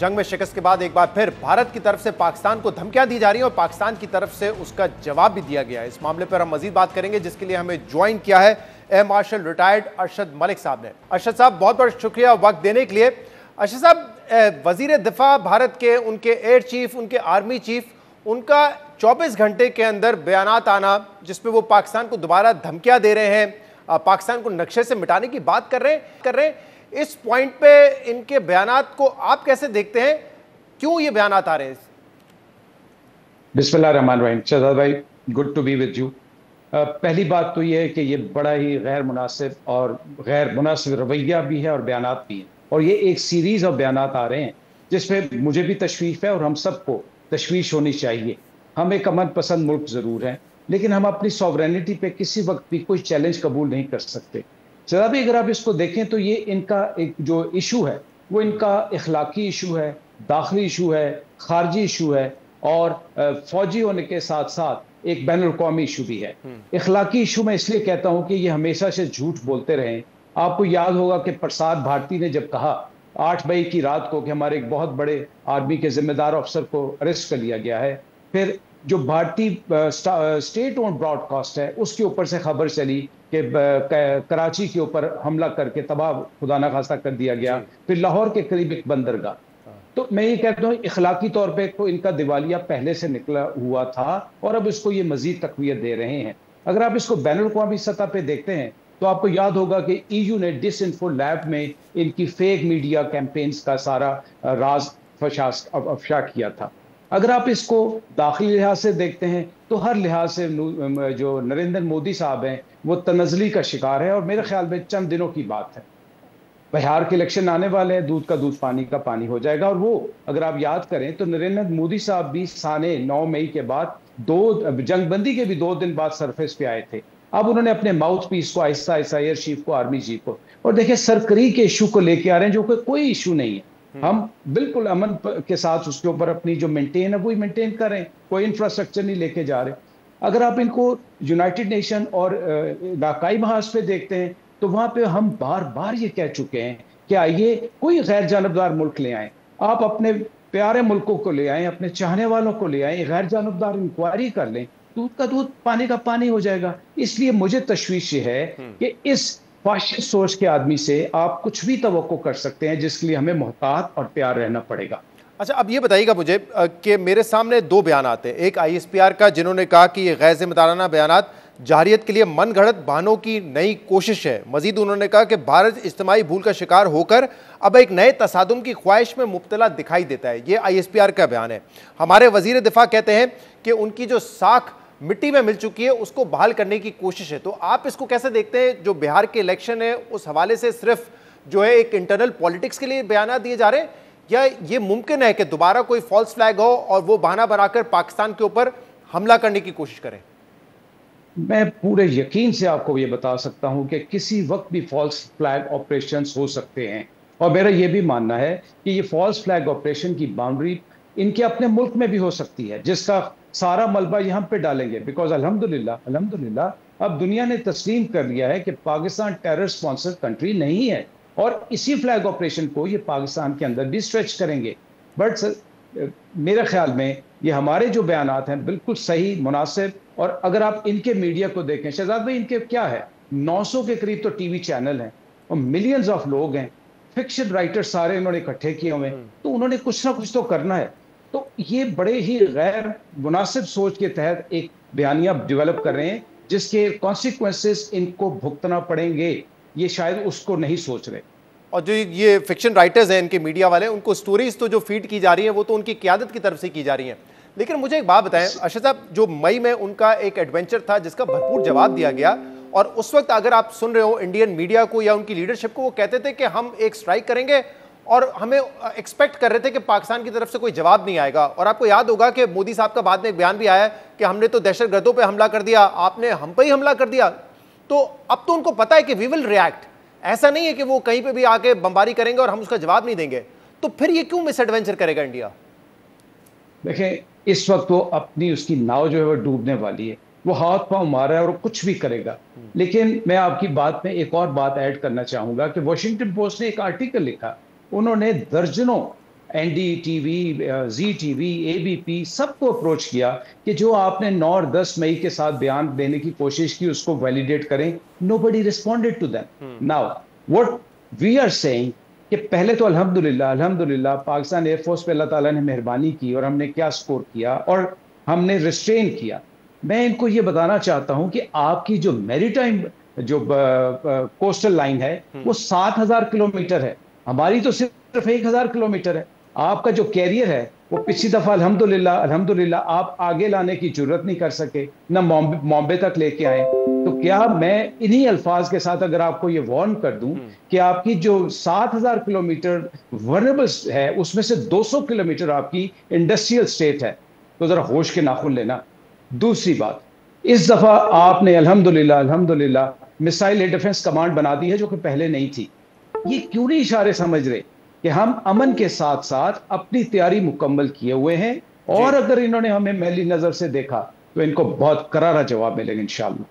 जंग में शिकस्त के बाद एक बार फिर भारत की तरफ से पाकिस्तान को धमकियां दी जा रही हैं और पाकिस्तान की तरफ से उसका जवाब भी दिया गया है। इस मामले पर हम मजीद बात करेंगे, जिसके लिए हमें ज्वाइन किया है air marshal retired Arshad Malik साहब ने। अरशद साहब, बहुत बहुत शुक्रिया वक्त देने के लिए। अरशद साहब, वजीर दिफा भारत के, उनके एयर चीफ, उनके आर्मी चीफ, उनका 24 घंटे के अंदर बयानात आना जिसमें वो पाकिस्तान को दोबारा धमकियां दे रहे हैं, पाकिस्तान को नक्शे से मिटाने की बात कर रहे हैं। इस पॉइंट पे इनके बयानात को आप कैसे देखते हैं? क्यों ये बयानात आ रहे हैं? बिस्मिल्लाह रहमान रहीम। शहजाद भाई, good to be with you. पहली बात तो ये है कि ये बड़ा ही गैर मुनासिब और गैर मुनासिब रवैया भी है और बयानात भी हैं, और ये एक सीरीज ऑफ बयानात आ रहे हैं जिसमें मुझे भी तशवीश है और हम सबको तशवीश होनी चाहिए। हम एक अमन पसंद मुल्क जरूर हैं, लेकिन हम अपनी सॉवरेनिटी पे किसी वक्त भी कोई चैलेंज कबूल नहीं कर सकते। जरा भी अगर आप इसको देखें तो ये इनका एक जो इशू है वो इनका इखलाकी इशू है, दाखिली इशू है, खारजी इशू है, और फौजी होने के साथ साथ एक बैनुल अक़वामी इशू भी है। इखलाकी इशू मैं इसलिए कहता हूं कि ये हमेशा से झूठ बोलते रहे। आपको याद होगा कि प्रसाद भारती ने जब कहा 8 मई की रात को कि हमारे एक बहुत बड़े आर्मी के जिम्मेदार अफसर को अरेस्ट कर लिया गया है, फिर जो भारतीय स्टेट ओन्ड ब्रॉडकास्ट है उसके ऊपर से खबर चली कि कराची के ऊपर हमला करके तबाह खुदा ना खास्ता कर दिया गया, फिर लाहौर के करीब एक बंदरगाह। तो मैं ये कहता हूँ इखलाकी तौर पे तो इनका दिवालिया पहले से निकला हुआ था और अब इसको ये मजीद तकवीत दे रहे हैं। अगर आप इसको बैनुल अक़वामी सतह पे देखते हैं तो आपको याद होगा कि EU ने डिसइंफो लैब में इनकी फेक मीडिया कैंपेन्स का सारा राज अफशा किया था। अगर आप इसको दाखिली लिहाज से देखते हैं तो हर लिहाज से जो नरेंद्र मोदी साहब हैं वो तनज़ली का शिकार है, और मेरे ख्याल में चंद दिनों की बात है, बिहार के इलेक्शन आने वाले हैं, दूध का दूध पानी का पानी हो जाएगा। और वो अगर आप याद करें तो नरेंद्र मोदी साहब भी साने 9 मई के बाद जंगबंदी के भी 2 दिन बाद सरफेस पे आए थे। अब उन्होंने अपने माउथ पीस को आहिस्ता आहिस्ता एयर चीफ को, आर्मी चीफ को, और देखिए सरकरी के इशू को लेके आ रहे हैं जो कि कोई इशू नहीं है। हम बिल्कुल अमन के साथ उसके ऊपर अपनी जो मेंटेन है वही मेंटेन कर रहे हैं, कोई इंफ्रास्ट्रक्चर नहीं लेके जा रहे। अगर आप इनको यूनाइटेड नेशन और इलाकाई महाज पे देखते हैं तो वहां पे हम बार बार ये कह चुके हैं कि आइए कोई गैर जानबदार मुल्क ले आए, आप अपने प्यारे मुल्कों को ले आए, अपने चाहने वालों को ले आए, गैर जानबदार इंक्वायरी कर लें, दूध का दूध पानी का पानी हो जाएगा। इसलिए मुझे तशवीश है कि इस फाशिस्ट सोच के आदमी से आप कुछ भी तवक्को कर सकते हैं, जिसके लिए हमें मोहतात और प्यार रहना पड़ेगा। अच्छा, अब ये बताइएगा मुझे कि मेरे सामने 2 बयान आते हैं। एक ISPR का, जिन्होंने कहा कि ये गैर जिम्मेदाराना बयानात जाहिरियत के लिए मन घड़त बहानों की नई कोशिश है। मजीद उन्होंने कहा कि भारत इज्तिमाई भूल का शिकार होकर अब एक नए तसादुम की ख्वाहिश में मुब्तला दिखाई देता है। ये ISPR का बयान है। हमारे वजीर दिफा कहते हैं कि उनकी जो साख मिट्टी में मिल चुकी है उसको बहाल करने की कोशिश है। तो आप इसको कैसे देखते हैं? जो बिहार के इलेक्शन है उस हवाले से सिर्फ जो है एक इंटरनल पॉलिटिक्स के लिए बयान दिए जा रहे हैं, या ये मुमकिन है कि दोबारा कोई फॉल्स फ्लैग हो और वो बहाना बनाकर पाकिस्तान के ऊपर हमला करने की कोशिश करें? मैं पूरे यकीन से आपको ये बता सकता हूं कि किसी वक्त भी फॉल्स फ्लैग ऑपरेशंस हो सकते हैं, और मेरा ये भी मानना है कि ये फॉल्स फ्लैग ऑपरेशन की बाउंड्री इनके अपने मुल्क में भी हो सकती है, जिसका सारा मलबा यहाँ पे डालेंगे। बिकॉज अल्हम्दुलिल्लाह अब दुनिया ने तस्लीम कर लिया है कि पाकिस्तान टेरर स्पॉन्सर कंट्री नहीं है, और इसी फ्लैग ऑपरेशन को ये पाकिस्तान के अंदर भी स्ट्रेच करेंगे। बट मेरे ख्याल में ये हमारे जो बयानात हैं बिल्कुल सही, मुनासिब, और अगर आप इनके मीडिया को देखें शहजाद भाई, इनके क्या है, 900 के करीब तो टीवी चैनल हैं और मिलियंस ऑफ लोग हैं, फिक्शन राइटर सारे इन्होंने इकट्ठे किए हुए हैं, तो उन्होंने कुछ ना कुछ तो करना है। तो ये बड़े ही गैर मुनासिब सोच के तहत एक बयानिया डेवलप कर रहे हैं जिसके कॉन्सिक्वेंसेस इनको भुगतना पड़ेंगे, ये शायद उसको नहीं सोच रहे। और जो ये फिक्शन राइटर्स हैं, इनके मीडिया वाले, उनको स्टोरीज तो जो फीड की जा रही हैं वो तो उनकी क़यादत की तरफ से की जा रही हैं। लेकिन मुझे एक बात बताएं अरशद साहब, जो मई में उनका एक एडवेंचर था जिसका भरपूर जवाब दिया गया, और उस वक्त अगर आप सुन रहे हो इंडियन मीडिया को या उनकी लीडरशिप को, वो कहते थे कि हम एक स्ट्राइक करेंगे और हमें एक्सपेक्ट कर रहे थे कि पाकिस्तान की तरफ से कोई जवाब नहीं आएगा। और आपको याद होगा कि मोदी साहब का बाद में एक बयान भी आया कि हमने तो दहशतगर्दों पे हमला कर दिया, आपने हम पे ही हमला कर दिया। तो अब तो उनको पता है कि वी विल रिएक्ट, ऐसा नहीं है कि वो कहीं पे भी आके बमबारी करेंगे और हम उसका जवाब नहीं देंगे। तो फिर ये क्यों मिस एडवेंचर करेगा इंडिया? देखें, इस वक्त वो अपनी उसकी नाव जो है वो डूबने वाली है, वो हाथ पांव मार रहा है और कुछ भी करेगा। लेकिन मैं आपकी बात में एक और बात ऐड करना चाहूंगा कि वॉशिंगटन पोस्ट ने एक आर्टिकल लिखा, उन्होंने दर्जनों NDTV, ZTV, ABP सबको अप्रोच किया कि जो आपने 9 और 10 मई के साथ बयान देने की कोशिश की उसको वैलिडेट करें। Nobody responded to them. Now what we are saying कि पहले तो अल्हम्दुलिल्लाह पाकिस्तान एयरफोर्स पे अल्लाह ताला ने मेहरबानी की और हमने क्या स्कोर किया और हमने रिस्ट्रेन किया। मैं इनको ये बताना चाहता हूं कि आपकी जो मैरीटाइम जो कोस्टल लाइन है वो 7,000 किलोमीटर है, हमारी तो सिर्फ 1,000 किलोमीटर है। आपका जो कैरियर है वो पिछली दफा अल्हम्दुलिल्लाह आप आगे लाने की जरूरत नहीं कर सके, ना बॉम्बे तक लेके आए। तो क्या मैं इन्हीं अल्फाज के साथ अगर आपको ये वार्न कर दूं कि आपकी जो 7,000 किलोमीटर वर्नेबल है उसमें से 200 किलोमीटर आपकी इंडस्ट्रियल स्टेट है, तो जरा होश के नाखून लेना। दूसरी बात, इस दफा आपने अल्हम्दुलिल्लाह मिसाइल एयर डिफेंस कमांड बना दी है जो कि पहले नहीं थी। ये क्यों नहीं इशारे समझ रहे कि हम अमन के साथ साथ अपनी तैयारी मुकम्मल किए हुए हैं, और अगर इन्होंने हमें मैली नजर से देखा तो इनको बहुत करारा जवाब मिलेगा इंशाअल्लाह।